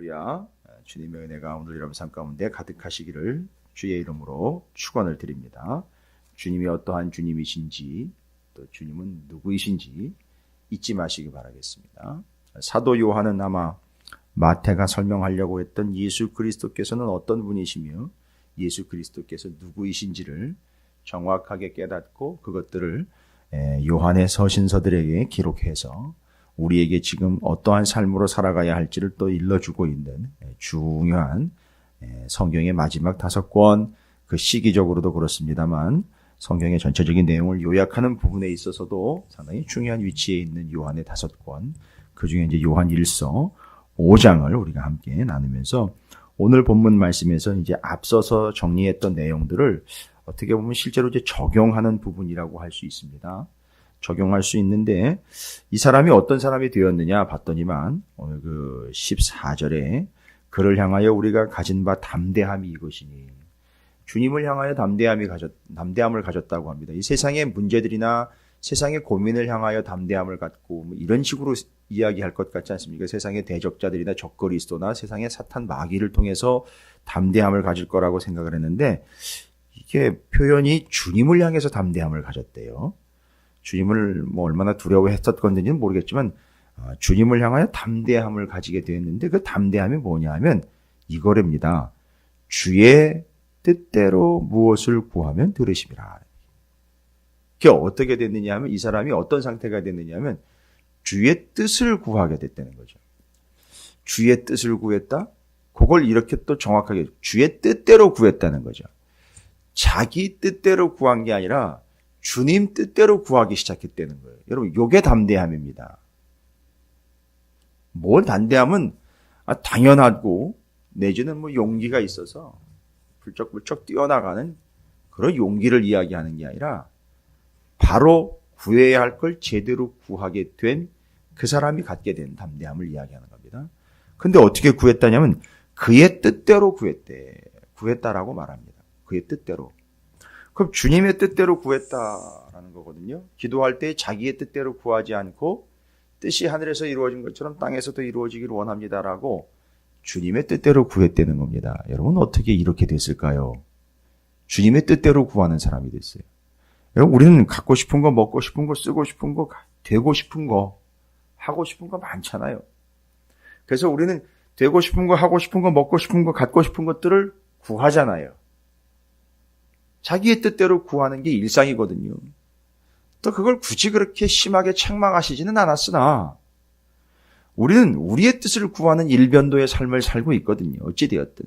할렐루야. 주님의 은혜가 오늘 여러분 삶 가운데 가득하시기를 주의 이름으로 축원을 드립니다. 주님이 어떠한 주님이신지 또 주님은 누구이신지 잊지 마시기 바라겠습니다. 사도 요한은 아마 마태가 설명하려고 했던 예수 그리스도께서는 어떤 분이시며 예수 그리스도께서 누구이신지를 정확하게 깨닫고 그것들을 요한의 서신서들에게 기록해서 우리에게 지금 어떠한 삶으로 살아가야 할지를 또 일러주고 있는 중요한 성경의 마지막 5권, 그 시기적으로도 그렇습니다만 성경의 전체적인 내용을 요약하는 부분에 있어서도 상당히 중요한 위치에 있는 요한의 5권, 그 중에 이제 요한 1서 5장을 우리가 함께 나누면서 오늘 본문 말씀에서 이제 앞서서 정리했던 내용들을 어떻게 보면 실제로 이제 적용하는 부분이라고 할 수 있습니다. 적용할 수 있는데 이 사람이 어떤 사람이 되었느냐 봤더니만 오늘 그 14절에 그를 향하여 우리가 가진 바 담대함이 이것이니 주님을 향하여 담대함을 가졌다고 합니다. 이 세상의 문제들이나 세상의 고민을 향하여 담대함을 갖고 이런 식으로 이야기할 것 같지 않습니까? 세상의 대적자들이나 적그리스도나 세상의 사탄 마귀를 통해서 담대함을 가질 거라고 생각을 했는데 이게 표현이 주님을 향해서 담대함을 가졌대요. 주님을 얼마나 두려워했었건지는 모르겠지만 주님을 향하여 담대함을 가지게 되었는데 그 담대함이 뭐냐 하면 이거랍니다. 주의 뜻대로 무엇을 구하면 들으심이라. 그게 어떻게 됐느냐 하면 이 사람이 어떤 상태가 됐느냐 하면 주의 뜻을 구하게 됐다는 거죠. 주의 뜻을 구했다? 그걸 이렇게 또 정확하게 주의 뜻대로 구했다는 거죠. 자기 뜻대로 구한 게 아니라 주님 뜻대로 구하기 시작했다는 거예요. 여러분, 이게 담대함입니다. 뭘 담대함은 당연하고 내지는 용기가 있어서 불쩍불쩍 뛰어나가는 그런 용기를 이야기하는 게 아니라 바로 구해야 할 걸 제대로 구하게 된 그 사람이 갖게 된 담대함을 이야기하는 겁니다. 근데 어떻게 구했다냐면 그의 뜻대로 구했다라고 말합니다. 그의 뜻대로. 그럼 주님의 뜻대로 구했다라는 거거든요. 기도할 때 자기의 뜻대로 구하지 않고 뜻이 하늘에서 이루어진 것처럼 땅에서도 이루어지기를 원합니다라고 주님의 뜻대로 구했다는 겁니다. 여러분 어떻게 이렇게 됐을까요? 주님의 뜻대로 구하는 사람이 됐어요. 여러분 우리는 갖고 싶은 거, 먹고 싶은 거, 쓰고 싶은 거, 되고 싶은 거, 하고 싶은 거 많잖아요. 그래서 우리는 되고 싶은 거, 하고 싶은 거, 먹고 싶은 거, 갖고 싶은 것들을 구하잖아요. 자기의 뜻대로 구하는 게 일상이거든요. 또 그걸 굳이 그렇게 심하게 책망하시지는 않았으나 우리는 우리의 뜻을 구하는 일변도의 삶을 살고 있거든요. 어찌되었든.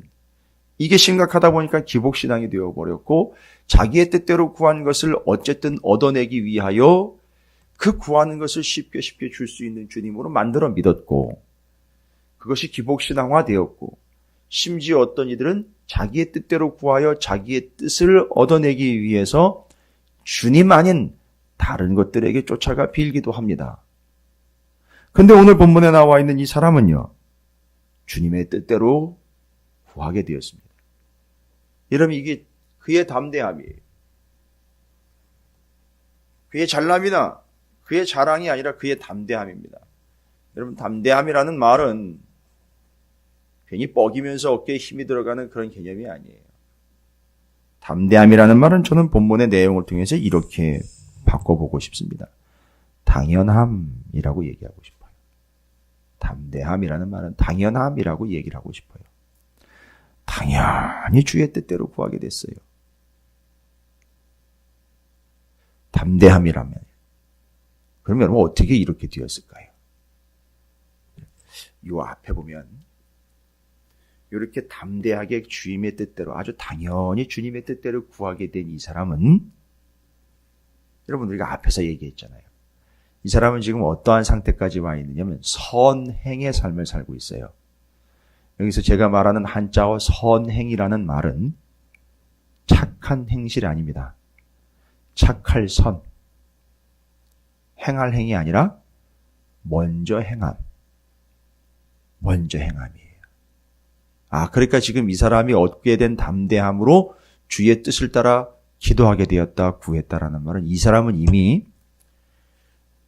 이게 심각하다 보니까 기복신앙이 되어버렸고 자기의 뜻대로 구한 것을 어쨌든 얻어내기 위하여 그 구하는 것을 쉽게 줄 수 있는 주님으로 만들어 믿었고 그것이 기복신앙화 되었고 심지어 어떤 이들은 자기의 뜻대로 구하여 자기의 뜻을 얻어내기 위해서 주님 아닌 다른 것들에게 쫓아가 빌기도 합니다. 그런데 오늘 본문에 나와 있는 이 사람은요. 주님의 뜻대로 구하게 되었습니다. 여러분 이게 그의 담대함이에요. 그의 잘남이나 그의 자랑이 아니라 그의 담대함입니다. 여러분 담대함이라는 말은 괜히 뻐기면서 어깨에 힘이 들어가는 그런 개념이 아니에요. 담대함이라는 말은 저는 본문의 내용을 통해서 이렇게 바꿔보고 싶습니다. 당연함이라고 얘기하고 싶어요. 담대함이라는 말은 당연함이라고 얘기를 하고 싶어요. 당연히 주의 뜻대로 구하게 됐어요. 담대함이라면 그러면 여러분 어떻게 이렇게 되었을까요? 이 앞에 보면 이렇게 담대하게 주님의 뜻대로 아주 당연히 주님의 뜻대로 구하게 된 이 사람은 여러분 우리가 앞에서 얘기했잖아요. 이 사람은 지금 어떠한 상태까지 와 있느냐면 선행의 삶을 살고 있어요. 여기서 제가 말하는 한자어 선행이라는 말은 착한 행실이 아닙니다. 착할 선. 행할 행이 아니라 먼저 행함. 먼저 행함이에요. 그러니까 지금 이 사람이 얻게 된 담대함으로 주의 뜻을 따라 기도하게 되었다, 구했다라는 말은 이 사람은 이미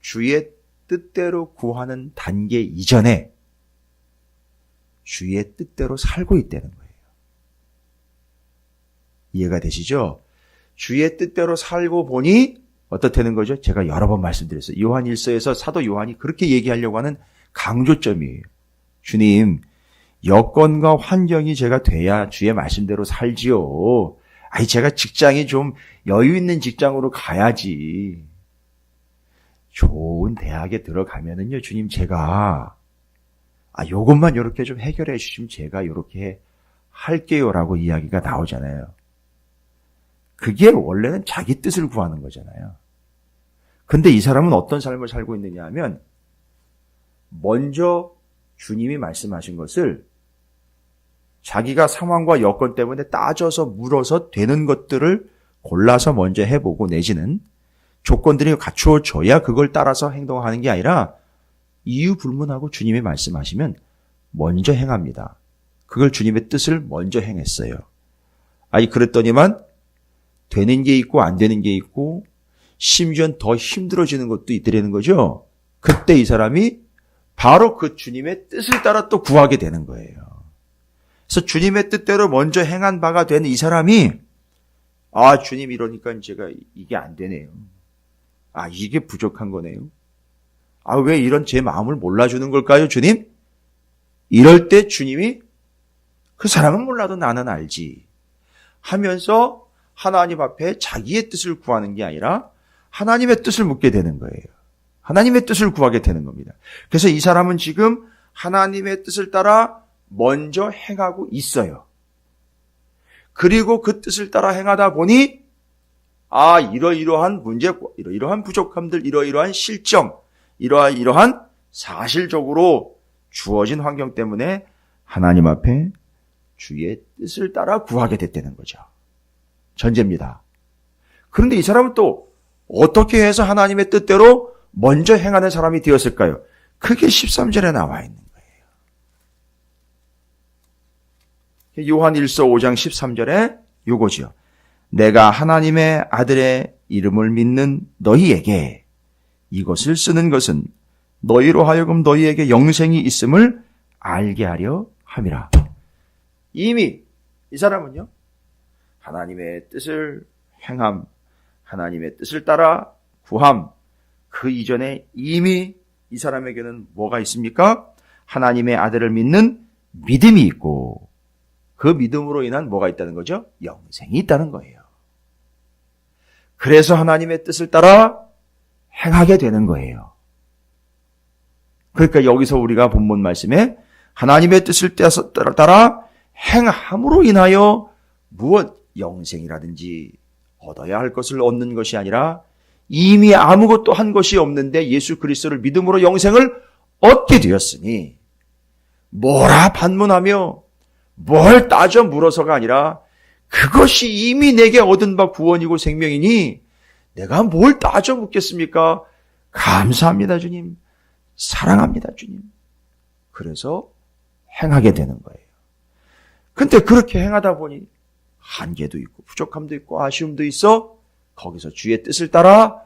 주의 뜻대로 구하는 단계 이전에 주의 뜻대로 살고 있다는 거예요. 이해가 되시죠? 주의 뜻대로 살고 보니 어떻다는 거죠? 제가 여러 번 말씀드렸어요. 요한 1서에서 사도 요한이 그렇게 얘기하려고 하는 강조점이에요. 주님, 여건과 환경이 제가 돼야 주의 말씀대로 살지요. 제가 직장이 좀 여유 있는 직장으로 가야지. 좋은 대학에 들어가면은요, 주님, 제가 요것만 이렇게 좀 해결해 주시면 제가 이렇게 할게요라고 이야기가 나오잖아요. 그게 원래는 자기 뜻을 구하는 거잖아요. 근데 이 사람은 어떤 삶을 살고 있느냐 하면 먼저 주님이 말씀하신 것을 자기가 상황과 여건 때문에 따져서 물어서 되는 것들을 골라서 먼저 해보고 내지는 조건들이 갖추어져야 그걸 따라서 행동하는 게 아니라 이유 불문하고 주님이 말씀하시면 먼저 행합니다. 그걸 주님의 뜻을 먼저 행했어요. 그랬더니만 되는 게 있고 안 되는 게 있고 심지어는 더 힘들어지는 것도 있더라는 거죠. 그때 이 사람이 바로 그 주님의 뜻을 따라 또 구하게 되는 거예요. 그래서 주님의 뜻대로 먼저 행한 바가 된 이 사람이 주님 이러니까 제가 이게 안 되네요. 이게 부족한 거네요. 왜 이런 제 마음을 몰라주는 걸까요, 주님? 이럴 때 주님이 그 사람은 몰라도 나는 알지 하면서 하나님 앞에 자기의 뜻을 구하는 게 아니라 하나님의 뜻을 묻게 되는 거예요. 하나님의 뜻을 구하게 되는 겁니다. 그래서 이 사람은 지금 하나님의 뜻을 따라 먼저 행하고 있어요. 그리고 그 뜻을 따라 행하다 보니 이러이러한 문제, 이러이러한 부족함들, 이러이러한 실정, 이러한 사실적으로 주어진 환경 때문에 하나님 앞에 주의 뜻을 따라 구하게 됐다는 거죠. 전제입니다. 그런데 이 사람은 또 어떻게 해서 하나님의 뜻대로 먼저 행하는 사람이 되었을까요? 그게 13절에 나와 있는 거예요. 요한 1서 5장 13절에 요거죠. 내가 하나님의 아들의 이름을 믿는 너희에게 이것을 쓰는 것은 너희로 하여금 너희에게 영생이 있음을 알게 하려 함이라. 이미 이 사람은요, 하나님의 뜻을 행함, 하나님의 뜻을 따라 구함, 그 이전에 이미 이 사람에게는 뭐가 있습니까? 하나님의 아들을 믿는 믿음이 있고 그 믿음으로 인한 뭐가 있다는 거죠? 영생이 있다는 거예요. 그래서 하나님의 뜻을 따라 행하게 되는 거예요. 그러니까 여기서 우리가 본문 말씀에 하나님의 뜻을 따라 행함으로 인하여 무엇 영생이라든지 얻어야 할 것을 얻는 것이 아니라 이미 아무것도 한 것이 없는데 예수 그리스도를 믿음으로 영생을 얻게 되었으니 뭐라 반문하며 뭘 따져 물어서가 아니라 그것이 이미 내게 얻은 바 구원이고 생명이니 내가 뭘 따져 묻겠습니까? 감사합니다, 주님. 사랑합니다, 주님. 그래서 행하게 되는 거예요. 근데 그렇게 행하다 보니 한계도 있고 부족함도 있고 아쉬움도 있어 거기서 주의 뜻을 따라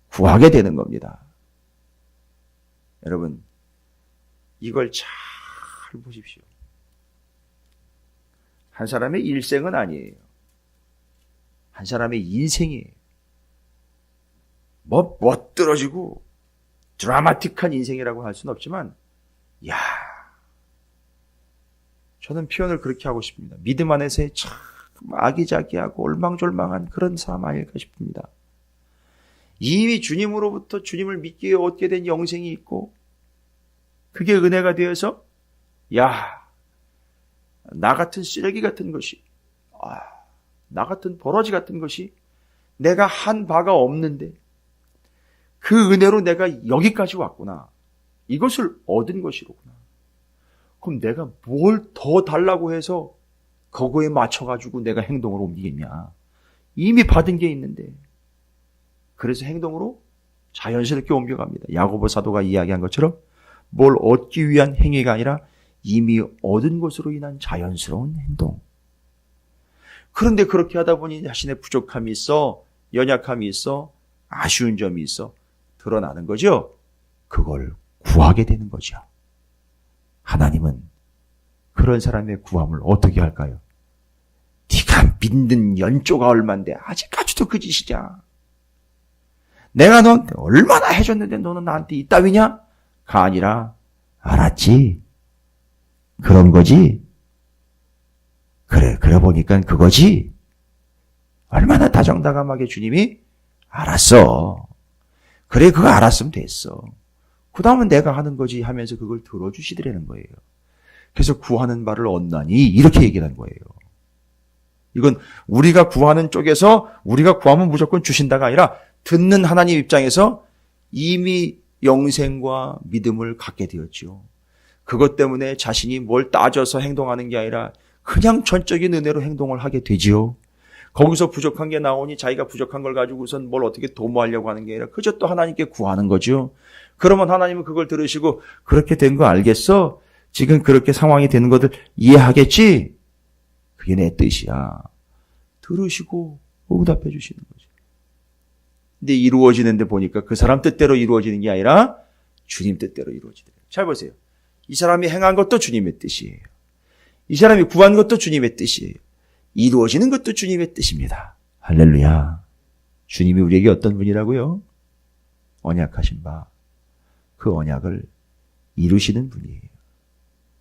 구하게 되는 겁니다. 여러분, 이걸 잘 보십시오. 한 사람의 일생은 아니에요. 한 사람의 인생이에요. 멋들어지고 드라마틱한 인생이라고 할 수는 없지만, 저는 표현을 그렇게 하고 싶습니다. 믿음 안에서의 참 아기자기하고 올망졸망한 그런 삶 아닐까 싶습니다. 이미 주님으로부터 주님을 믿기에 얻게 된 영생이 있고, 그게 은혜가 되어서, 나 같은 쓰레기 같은 것이, 나 같은 버러지 같은 것이 내가 한 바가 없는데, 그 은혜로 내가 여기까지 왔구나. 이것을 얻은 것이로구나. 그럼 내가 뭘 더 달라고 해서 그거에 맞춰가지고 내가 행동을 옮기겠냐. 이미 받은 게 있는데. 그래서 행동으로 자연스럽게 옮겨갑니다. 야고보 사도가 이야기한 것처럼 뭘 얻기 위한 행위가 아니라 이미 얻은 것으로 인한 자연스러운 행동. 그런데 그렇게 하다 보니 자신의 부족함이 있어, 연약함이 있어, 아쉬운 점이 있어 드러나는 거죠. 그걸 구하게 되는 거죠. 하나님은 그런 사람의 구함을 어떻게 할까요? 네가 믿는 연조가 얼만데 아직까지도 그 짓이냐? 내가 너한테 얼마나 해줬는데 너는 나한테 이따위냐? 가 아니라 알았지? 그런 거지? 그래 보니까 그거지? 얼마나 다정다감하게 주님이 알았어. 그래 그거 알았으면 됐어. 그 다음은 내가 하는 거지 하면서 그걸 들어주시더라는 거예요. 그래서 구하는 바를 얻나니 이렇게 얘기하는 거예요. 이건 우리가 구하는 쪽에서 우리가 구하면 무조건 주신다가 아니라 듣는 하나님 입장에서 이미 영생과 믿음을 갖게 되었죠. 그것 때문에 자신이 뭘 따져서 행동하는 게 아니라 그냥 전적인 은혜로 행동을 하게 되지요. 거기서 부족한 게 나오니 자기가 부족한 걸 가지고선 뭘 어떻게 도모하려고 하는 게 아니라 그저 또 하나님께 구하는 거죠. 그러면 하나님은 그걸 들으시고 그렇게 된 거 알겠어? 지금 그렇게 상황이 되는 것들 이해하겠지? 그게 내 뜻이야. 들으시고 응답해 주시는 거죠. 근데 이루어지는데 보니까 그 사람 뜻대로 이루어지는 게 아니라 주님 뜻대로 이루어지더래요. 잘 보세요. 이 사람이 행한 것도 주님의 뜻이에요. 이 사람이 구한 것도 주님의 뜻이에요. 이루어지는 것도 주님의 뜻입니다. 할렐루야. 주님이 우리에게 어떤 분이라고요? 언약하신 바. 그 언약을 이루시는 분이에요.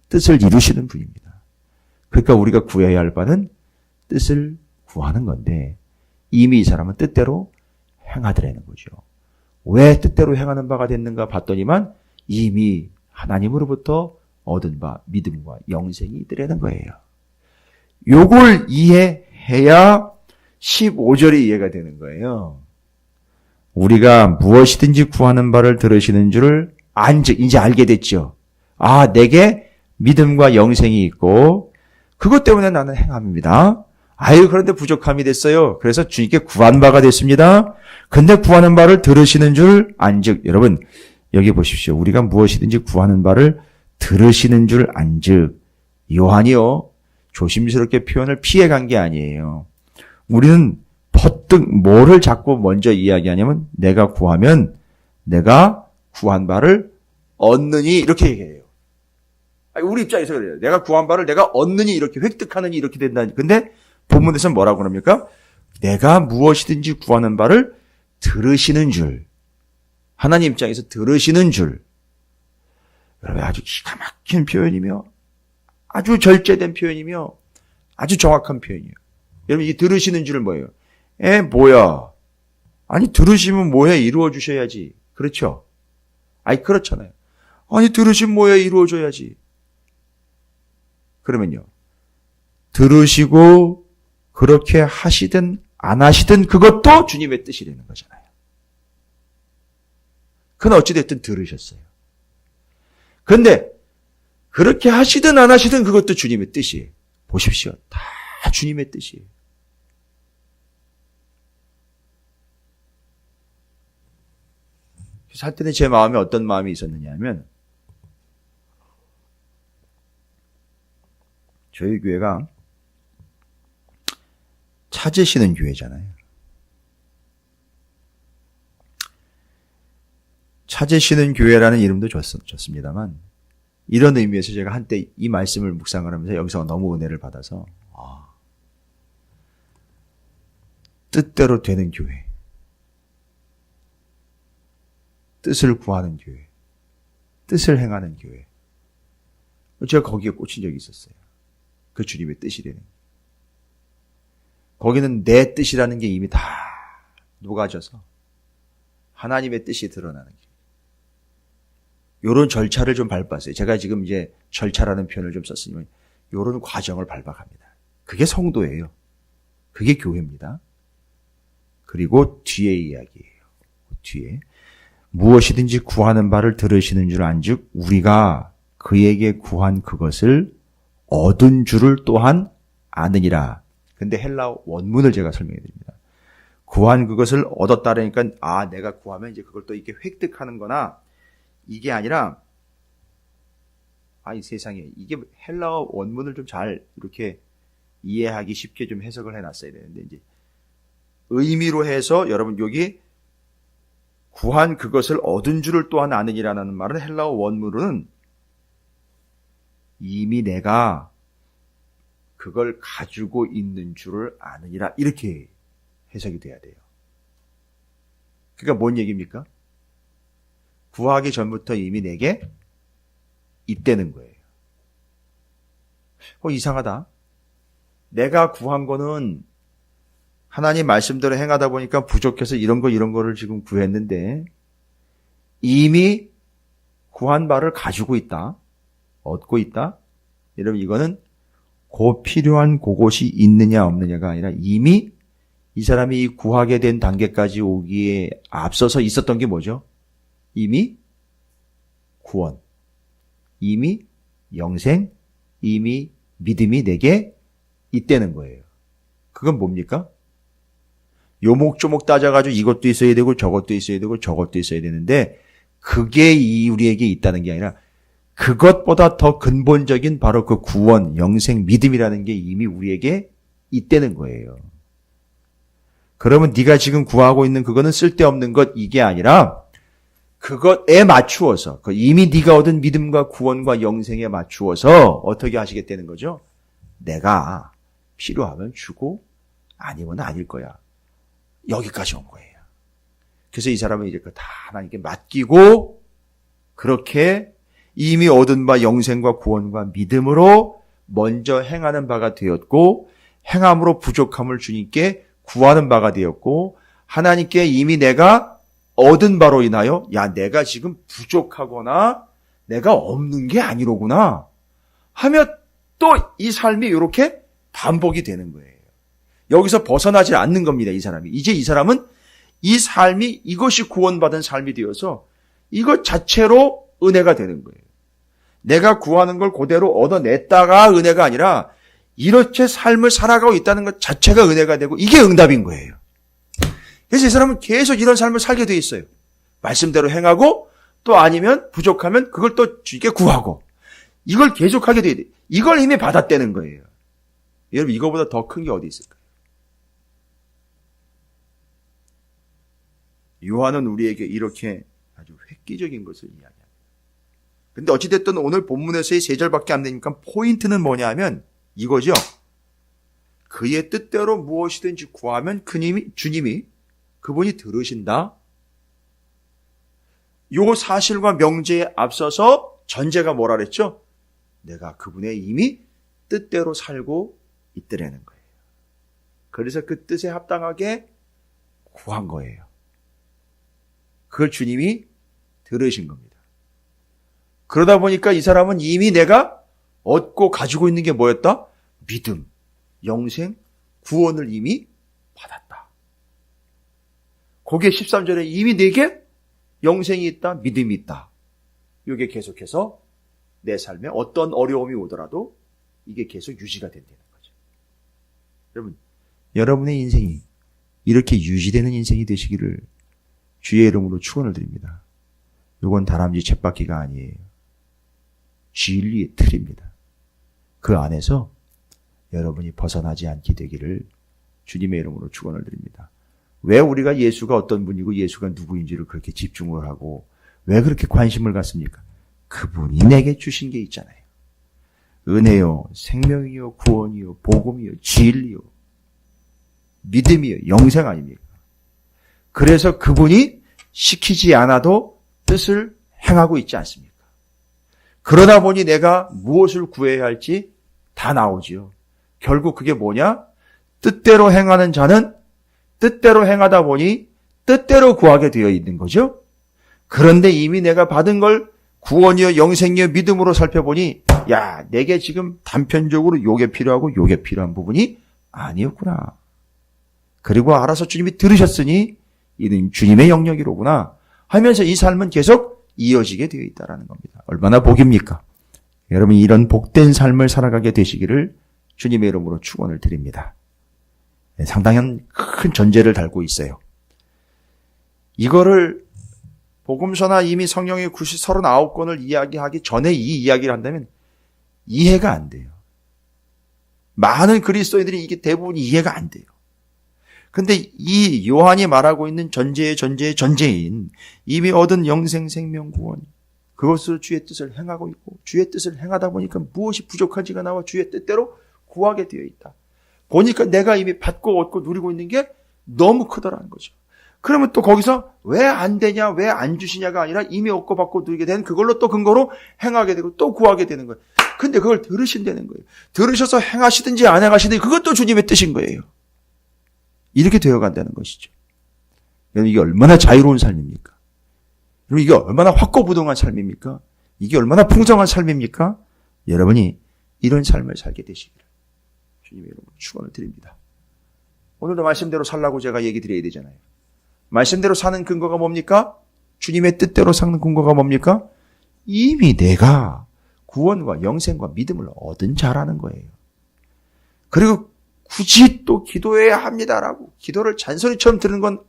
뜻을 이루시는 분입니다. 그러니까 우리가 구해야 할 바는 뜻을 구하는 건데 이미 이 사람은 뜻대로 행하더라는 거죠. 왜 뜻대로 행하는 바가 됐는가 봤더니만 이미 하나님으로부터 얻은 바 믿음과 영생이 있더라는 거예요. 요걸 이해해야 15절이 이해가 되는 거예요. 우리가 무엇이든지 구하는 바를 들으시는 줄을 이제 알게 됐죠. 아, 내게 믿음과 영생이 있고 그것 때문에 나는 행합니다. 아유, 그런데 부족함이 됐어요. 그래서 주님께 구한 바가 됐습니다. 근데 구하는 바를 들으시는 줄 안즉. 여러분, 여기 보십시오. 우리가 무엇이든지 구하는 바를 들으시는 줄 안즉. 요한이요, 조심스럽게 표현을 피해간 게 아니에요. 우리는 퍼뜩 뭐를 자꾸 먼저 이야기하냐면 내가 구하면 내가 구한 바를 얻느니 이렇게 얘기해요. 우리 입장에서 그래요. 내가 구한 바를 내가 얻느니 이렇게 획득하느니 이렇게 된다. 근데 본문에서는 뭐라고 그럽니까? 내가 무엇이든지 구하는 바를 들으시는 줄. 하나님 입장에서 들으시는 줄. 여러분 아주 기가 막힌 표현이며 아주 절제된 표현이며 아주 정확한 표현이에요. 여러분 이 들으시는 줄은 뭐예요? 뭐야? 아니 들으시면 뭐해? 이루어 주셔야지. 그렇죠? 아니 그렇잖아요. 아니 들으시면 뭐해? 이루어 줘야지. 그러면요. 들으시고 그렇게 하시든 안 하시든 그것도 주님의 뜻이라는 거잖아요. 그건 어찌됐든 들으셨어요. 그런데 그렇게 하시든 안 하시든 그것도 주님의 뜻이에요. 보십시오. 다 주님의 뜻이에요. 살 때는 제 마음에 어떤 마음이 있었느냐 하면 저희 교회가 찾으시는 교회잖아요. 찾으시는 교회라는 이름도 좋습니다만 이런 의미에서 제가 한때 이 말씀을 묵상을 하면서 여기서 너무 은혜를 받아서 뜻대로 되는 교회, 뜻을 구하는 교회, 뜻을 행하는 교회. 제가 거기에 꽂힌 적이 있었어요. 그 주님의 뜻이라는. 거기는 내 뜻이라는 게 이미 다 녹아져서 하나님의 뜻이 드러나는 길. 요런 절차를 좀 밟았어요. 제가 지금 이제 절차라는 표현을 좀 썼으니 요런 과정을 밟아갑니다. 그게 성도예요. 그게 교회입니다. 그리고 뒤에 이야기예요. 뒤에 무엇이든지 구하는 바를 들으시는 줄 안즉 우리가 그에게 구한 그것을 얻은 줄을 또한 아느니라. 근데 헬라 원문을 제가 설명해 드립니다. 구한 그것을 얻었다라니까 내가 구하면 이제 그걸 또 이렇게 획득하는 거나 이게 아니라 이 세상에 이게 헬라어 원문을 좀 잘 이렇게 이해하기 쉽게 좀 해석을 해놨어야 되는데 이제 의미로 해서 여러분 여기 구한 그것을 얻은 줄을 또한 아느니라는 말은 헬라어 원문으로는 이미 내가 그걸 가지고 있는 줄을 아느니라. 이렇게 해석이 돼야 돼요. 그러니까 뭔 얘기입니까? 구하기 전부터 이미 내게 있다는 거예요. 이상하다. 내가 구한 거는 하나님 말씀대로 행하다 보니까 부족해서 이런 거를 지금 구했는데 이미 구한 바를 가지고 있다. 얻고 있다. 여러분, 이거는 필요한 그곳이 있느냐 없느냐가 아니라 이미 이 사람이 구하게 된 단계까지 오기에 앞서서 있었던 게 뭐죠? 이미 구원, 이미 영생, 이미 믿음이 내게 있다는 거예요. 그건 뭡니까? 요목조목 따져가지고 이것도 있어야 되고 저것도 있어야 되고 저것도 있어야 되는데 그게 우리에게 있다는 게 아니라 그것보다 더 근본적인 바로 그 구원, 영생, 믿음이라는 게 이미 우리에게 있다는 거예요. 그러면 네가 지금 구하고 있는 그거는 쓸데없는 것 이게 아니라 그것에 맞추어서 이미 네가 얻은 믿음과 구원과 영생에 맞추어서 어떻게 하시겠다는 거죠? 내가 필요하면 주고 아니면 아닐 거야. 여기까지 온 거예요. 그래서 이 사람은 이제 다 하나님께 맡기고 그렇게 이미 얻은 바 영생과 구원과 믿음으로 먼저 행하는 바가 되었고 행함으로 부족함을 주님께 구하는 바가 되었고 하나님께 이미 내가 얻은 바로 인하여 내가 지금 부족하거나 내가 없는 게 아니로구나 하며 또 이 삶이 이렇게 반복이 되는 거예요. 여기서 벗어나지 않는 겁니다. 이 사람이. 이제 이 사람은 이 삶이 이것이 구원받은 삶이 되어서 이것 자체로 은혜가 되는 거예요. 내가 구하는 걸 그대로 얻어냈다가 은혜가 아니라 이렇게 삶을 살아가고 있다는 것 자체가 은혜가 되고 이게 응답인 거예요. 그래서 이 사람은 계속 이런 삶을 살게 돼 있어요. 말씀대로 행하고 또 아니면 부족하면 그걸 또 주께 구하고 이걸 계속하게 돼. 이걸 이미 받았다는 거예요. 여러분 이거보다 더 큰 게 어디 있을까요? 요한은 우리에게 이렇게 아주 획기적인 것을 이야기합니다. 근데 어찌됐든 오늘 본문에서의 3절밖에 안 되니까 포인트는 뭐냐 하면 이거죠. 그의 뜻대로 무엇이든지 구하면 주님이 그분이 들으신다. 요 사실과 명제에 앞서서 전제가 뭐라 그랬죠? 내가 그분의 이미 뜻대로 살고 있더라는 거예요. 그래서 그 뜻에 합당하게 구한 거예요. 그걸 주님이 들으신 겁니다. 그러다 보니까 이 사람은 이미 내가 얻고 가지고 있는 게 뭐였다? 믿음, 영생, 구원을 이미 받았다. 거기에 13절에 이미 내게 영생이 있다, 믿음이 있다. 이게 계속해서 내 삶에 어떤 어려움이 오더라도 이게 계속 유지가 된다는 거죠. 여러분, 여러분의 인생이 이렇게 유지되는 인생이 되시기를 주의 이름으로 축원을 드립니다. 이건 다람쥐 쳇바퀴가 아니에요. 진리의 틀입니다. 그 안에서 여러분이 벗어나지 않게 되기를 주님의 이름으로 축원을 드립니다. 왜 우리가 예수가 어떤 분이고 예수가 누구인지를 그렇게 집중을 하고 왜 그렇게 관심을 갖습니까? 그분이 내게 주신 게 있잖아요. 은혜요, 생명이요, 구원이요, 복음이요, 진리요, 믿음이요, 영생 아닙니까? 그래서 그분이 시키지 않아도 뜻을 행하고 있지 않습니까? 그러다 보니 내가 무엇을 구해야 할지 다 나오지요. 결국 그게 뭐냐? 뜻대로 행하는 자는 뜻대로 행하다 보니 뜻대로 구하게 되어 있는 거죠. 그런데 이미 내가 받은 걸 구원이요 영생이요 믿음으로 살펴보니 내게 지금 단편적으로 요게 필요하고 요게 필요한 부분이 아니었구나. 그리고 알아서 주님이 들으셨으니 이는 주님의 영역이로구나 하면서 이 삶은 계속 이어지게 되어 있다는 겁니다. 얼마나 복입니까? 여러분 이런 복된 삶을 살아가게 되시기를 주님의 이름으로 축원을 드립니다. 상당한 큰 전제를 달고 있어요. 이거를 복음서나 이미 성경의 39권을 이야기하기 전에 이 이야기를 한다면 이해가 안 돼요. 많은 그리스도인들이 이게 대부분 이해가 안 돼요. 근데 이 요한이 말하고 있는 전제의 전제인 이미 얻은 영생 생명 구원 그것으로 주의 뜻을 행하고 있고 주의 뜻을 행하다 보니까 무엇이 부족한지가 나와 주의 뜻대로 구하게 되어 있다. 보니까 내가 이미 받고 얻고 누리고 있는 게 너무 크더라는 거죠. 그러면 또 거기서 왜 안 되냐, 왜 안 주시냐가 아니라 이미 얻고 받고 누리게 된 그걸로 또 근거로 행하게 되고 또 구하게 되는 거예요. 근데 그걸 들으신다는 거예요. 들으셔서 행하시든지 안 행하시든지 그것도 주님의 뜻인 거예요. 이렇게 되어간다는 것이죠. 여러분 이게 얼마나 자유로운 삶입니까? 여러분 이게 얼마나 확고부동한 삶입니까? 이게 얼마나 풍성한 삶입니까? 여러분이 이런 삶을 살게 되시기를 주님의 이름으로 축원을 드립니다. 오늘도 말씀대로 살라고 제가 얘기 드려야 되잖아요. 말씀대로 사는 근거가 뭡니까? 주님의 뜻대로 사는 근거가 뭡니까? 이미 내가 구원과 영생과 믿음을 얻은 자라는 거예요. 그리고 굳이 또 기도해야 합니다라고 기도를 잔소리처럼 드는 건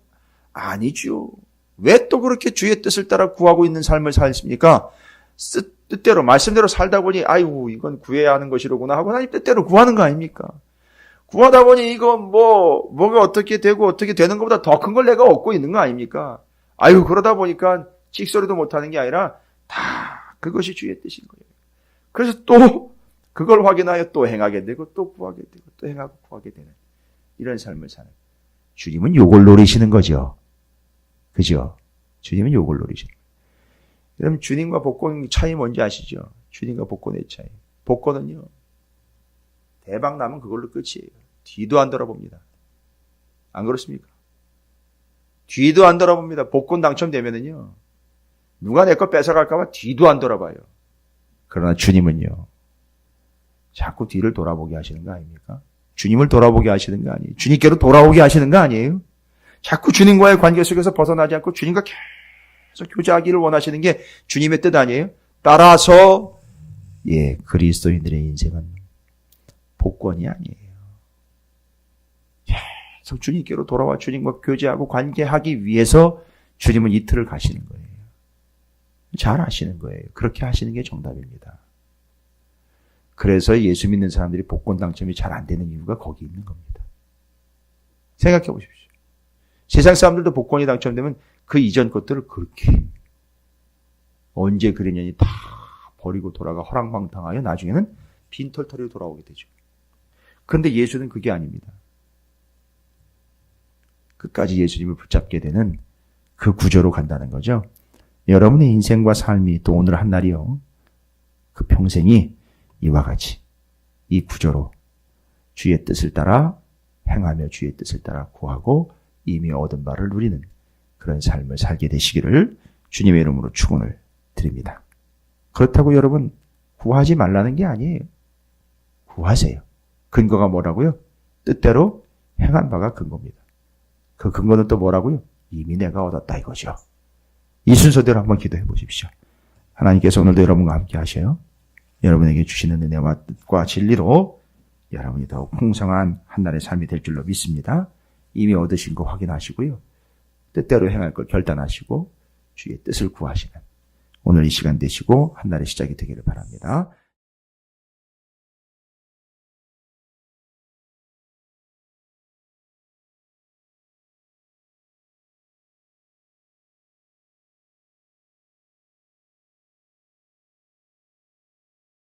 아니죠. 왜 또 그렇게 주의 뜻을 따라 구하고 있는 삶을 살습니까? 뜻대로 말씀대로 살다 보니 아이고 이건 구해야 하는 것이로구나 하고 하나님 뜻대로 구하는 거 아닙니까? 구하다 보니 이거 뭐가 어떻게 되고 어떻게 되는 것보다 더 큰 걸 내가 얻고 있는 거 아닙니까? 아이고 그러다 보니까 찍소리도 못하는 게 아니라 다 그것이 주의 뜻인 거예요. 그래서 또 그걸 확인하여 또 행하게 되고 또 구하게 되고 또 행하고 구하게 되는 이런 삶을 사는 주님은 요걸 노리시는 거죠. 그죠? 주님은 요걸 노리시는 거예요. 여러분 주님과 복권의 차이 뭔지 아시죠? 주님과 복권의 차이. 복권은요. 대박 나면 그걸로 끝이에요. 뒤도 안 돌아봅니다. 안 그렇습니까? 뒤도 안 돌아봅니다. 복권 당첨되면은요. 누가 내 거 뺏어갈까봐 뒤도 안 돌아봐요. 그러나 주님은요. 자꾸 뒤를 돌아보게 하시는 거 아닙니까? 주님을 돌아보게 하시는 거 아니에요. 주님께로 돌아오게 하시는 거 아니에요? 자꾸 주님과의 관계 속에서 벗어나지 않고 주님과 계속 교제하기를 원하시는 게 주님의 뜻 아니에요? 따라서 그리스도인들의 인생은 복권이 아니에요. 계속 주님께로 돌아와 주님과 교제하고 관계하기 위해서 주님은 이틀을 가시는 거예요. 잘 아시는 거예요. 그렇게 하시는 게 정답입니다. 그래서 예수 믿는 사람들이 복권 당첨이 잘 안 되는 이유가 거기 있는 겁니다. 생각해 보십시오. 세상 사람들도 복권이 당첨되면 그 이전 것들을 그렇게 언제 그랬냐니 다 버리고 돌아가 허랑방탕하여 나중에는 빈털터리로 돌아오게 되죠. 그런데 예수는 그게 아닙니다. 끝까지 예수님을 붙잡게 되는 그 구조로 간다는 거죠. 여러분의 인생과 삶이 또 오늘 한 날이요. 그 평생이 이와 같이 이 구조로 주의 뜻을 따라 행하며 주의 뜻을 따라 구하고 이미 얻은 바를 누리는 그런 삶을 살게 되시기를 주님의 이름으로 축원을 드립니다. 그렇다고 여러분 구하지 말라는 게 아니에요. 구하세요. 근거가 뭐라고요? 뜻대로 행한 바가 근거입니다. 그 근거는 또 뭐라고요? 이미 내가 얻었다 이거죠. 이 순서대로 한번 기도해 보십시오. 하나님께서 오늘도 여러분과 함께 하셔요. 여러분에게 주시는 은혜와 뜻과 진리로 여러분이 더욱 풍성한 한날의 삶이 될 줄로 믿습니다. 이미 얻으신 거 확인하시고요. 뜻대로 행할 걸 결단하시고 주의 뜻을 구하시는 오늘 이 시간 되시고 한날의 시작이 되기를 바랍니다.